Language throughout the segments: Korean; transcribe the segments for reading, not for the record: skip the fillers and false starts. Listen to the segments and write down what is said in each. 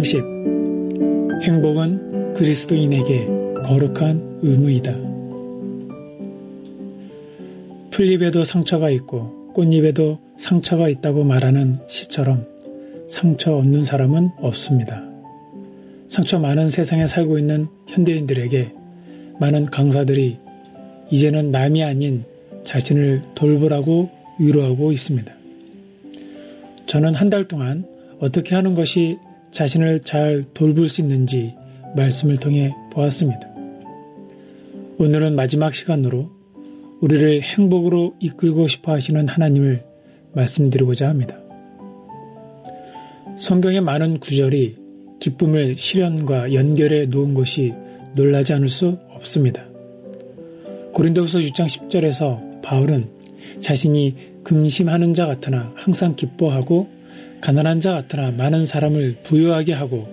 30. 행복은 그리스도인에게 거룩한 의무이다. 풀잎에도 상처가 있고 꽃잎에도 상처가 있다고 말하는 시처럼 상처 없는 사람은 없습니다. 상처 많은 세상에 살고 있는 현대인들에게 많은 강사들이 이제는 남이 아닌 자신을 돌보라고 위로하고 있습니다. 저는 한 달 동안 어떻게 하는 것이 자신을 잘 돌볼 수 있는지 말씀을 통해 보았습니다. 오늘은 마지막 시간으로 우리를 행복으로 이끌고 싶어 하시는 하나님을 말씀드리고자 합니다. 성경의 많은 구절이 기쁨을 실현과 연결해 놓은 것이 놀라지 않을 수 없습니다. 고린도후서 6장 10절에서 바울은 자신이 근심하는 자 같으나 항상 기뻐하고 가난한 자 같으나 많은 사람을 부유하게 하고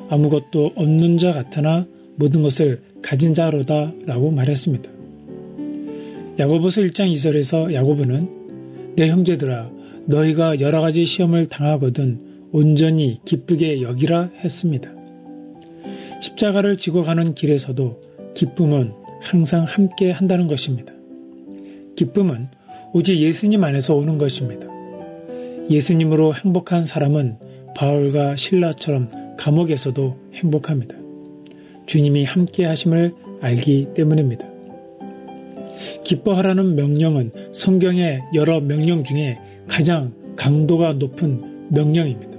아무것도 없는 자 같으나 모든 것을 가진 자로다 라고 말했습니다. 야고보서 1장 2절에서 야고보는 내 형제들아 너희가 여러 가지 시험을 당하거든 온전히 기쁘게 여기라 했습니다. 십자가를 지고 가는 길에서도 기쁨은 항상 함께 한다는 것입니다. 기쁨은 오직 예수님 안에서 오는 것입니다. 예수님으로 행복한 사람은 바울과 실라처럼 감옥에서도 행복합니다. 주님이 함께 하심을 알기 때문입니다. 기뻐하라는 명령은 성경의 여러 명령 중에 가장 강도가 높은 명령입니다.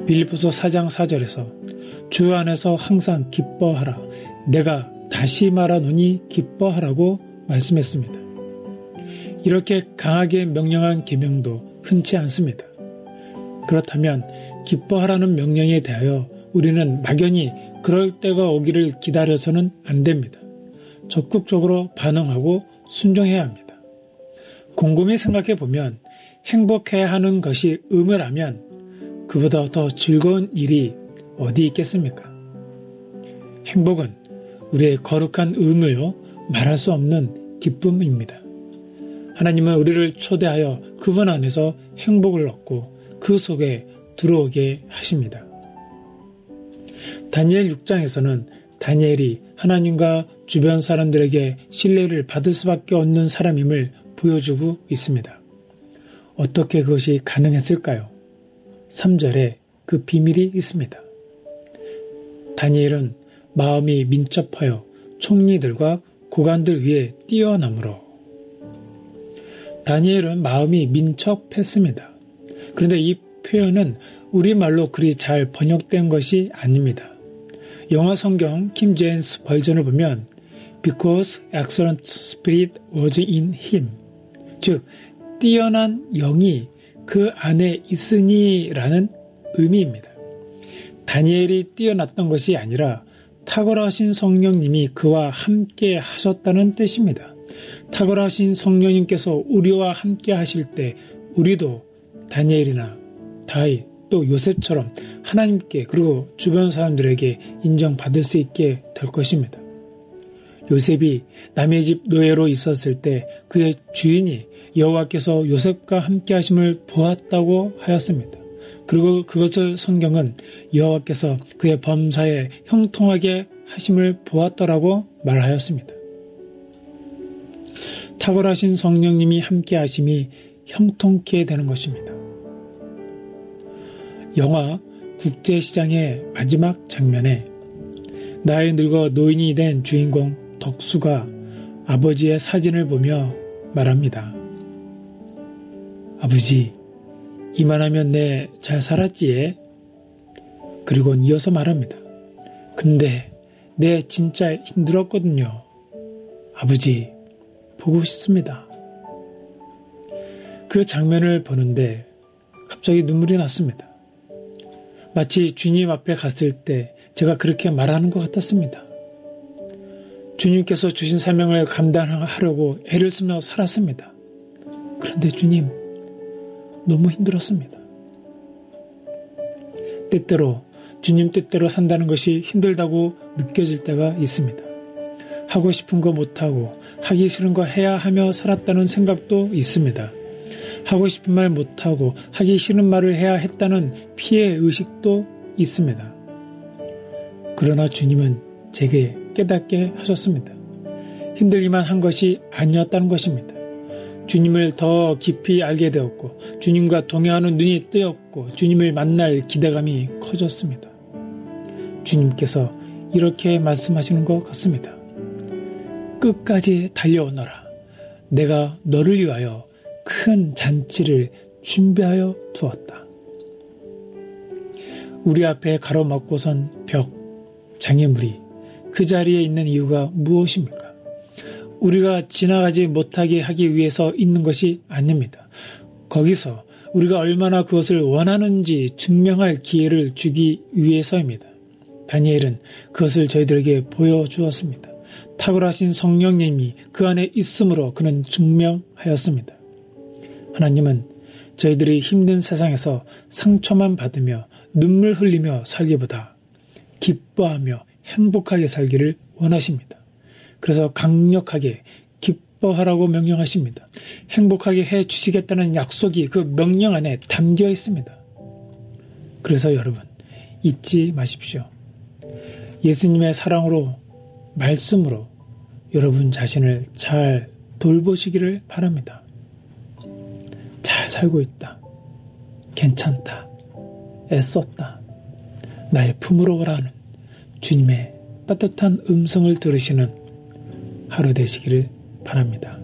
빌립보서 4장 4절에서 주 안에서 항상 기뻐하라. 내가 다시 말하노니 기뻐하라고 말씀했습니다. 이렇게 강하게 명령한 계명도 흔치 않습니다. 그렇다면 기뻐하라는 명령에 대하여 우리는 막연히 그럴 때가 오기를 기다려서는 안 됩니다. 적극적으로 반응하고 순종해야 합니다. 곰곰이 생각해 보면 행복해야 하는 것이 의무라면 그보다 더 즐거운 일이 어디 있겠습니까? 행복은 우리의 거룩한 의무요 말할 수 없는 기쁨입니다. 하나님은 우리를 초대하여 그분 안에서 행복을 얻고 그 속에 들어오게 하십니다. 다니엘 6장에서는 다니엘이 하나님과 주변 사람들에게 신뢰를 받을 수밖에 없는 사람임을 보여주고 있습니다. 어떻게 그것이 가능했을까요? 3절에 그 비밀이 있습니다. 다니엘은 마음이 민첩하여 총리들과 고관들 위에 뛰어나므로 다니엘은 마음이 민첩했습니다. 그런데 이 표현은 우리말로 그리 잘 번역된 것이 아닙니다. 영어 성경 킹 제임스 버전을 보면 Because excellent spirit was in him, 즉 뛰어난 영이 그 안에 있으니 라는 의미입니다. 다니엘이 뛰어났던 것이 아니라 탁월하신 성령님이 그와 함께 하셨다는 뜻입니다. 탁월하신 성령님께서 우리와 함께 하실 때 우리도 다니엘이나 다윗 또 요셉처럼 하나님께 그리고 주변 사람들에게 인정받을 수 있게 될 것입니다. 요셉이 남의 집 노예로 있었을 때 그의 주인이 여호와께서 요셉과 함께 하심을 보았다고 하였습니다. 그리고 그것을 성경은 여호와께서 그의 범사에 형통하게 하심을 보았더라고 말하였습니다. 탁월하신 성령님이 함께 하심이 형통케 되는 것입니다. 영화 국제시장의 마지막 장면에 나이 늙어 노인이 된 주인공 덕수가 아버지의 사진을 보며 말합니다. 아버지, 이만하면 내 잘 살았지에? 그리고 이어서 말합니다. 근데 내 진짜 힘들었거든요. 아버지, 보고 싶습니다. 그 장면을 보는데 갑자기 눈물이 났습니다. 마치 주님 앞에 갔을 때 제가 그렇게 말하는 것 같았습니다. 주님께서 주신 사명을 감당하려고 애를 쓰며 살았습니다. 그런데 주님, 너무 힘들었습니다. 때때로 주님 뜻대로 산다는 것이 힘들다고 느껴질 때가 있습니다. 하고 싶은 거 못하고 하기 싫은 거 해야 하며 살았다는 생각도 있습니다. 하고 싶은 말 못하고 하기 싫은 말을 해야 했다는 피해 의식도 있습니다. 그러나 주님은 제게 깨닫게 하셨습니다. 힘들기만 한 것이 아니었다는 것입니다. 주님을 더 깊이 알게 되었고 주님과 동행하는 눈이 뜨였고 주님을 만날 기대감이 커졌습니다. 주님께서 이렇게 말씀하시는 것 같습니다. 끝까지 달려오너라. 내가 너를 위하여 큰 잔치를 준비하여 두었다. 우리 앞에 가로막고선 벽, 장애물이 그 자리에 있는 이유가 무엇입니까? 우리가 지나가지 못하게 하기 위해서 있는 것이 아닙니다. 거기서 우리가 얼마나 그것을 원하는지 증명할 기회를 주기 위해서입니다. 다니엘은 그것을 저희들에게 보여주었습니다. 탁월하신 성령님이 그 안에 있으므로 그는 증명하였습니다. 하나님은 저희들이 힘든 세상에서 상처만 받으며 눈물 흘리며 살기보다 기뻐하며 행복하게 살기를 원하십니다. 그래서 강력하게 기뻐하라고 명령하십니다. 행복하게 해 주시겠다는 약속이 그 명령 안에 담겨 있습니다. 그래서 여러분 잊지 마십시오. 예수님의 사랑으로 말씀으로 여러분 자신을 잘 돌보시기를 바랍니다. 잘 살고 있다. 괜찮다. 애썼다. 나의 품으로 오라는 주님의 따뜻한 음성을 들으시는 하루 되시기를 바랍니다.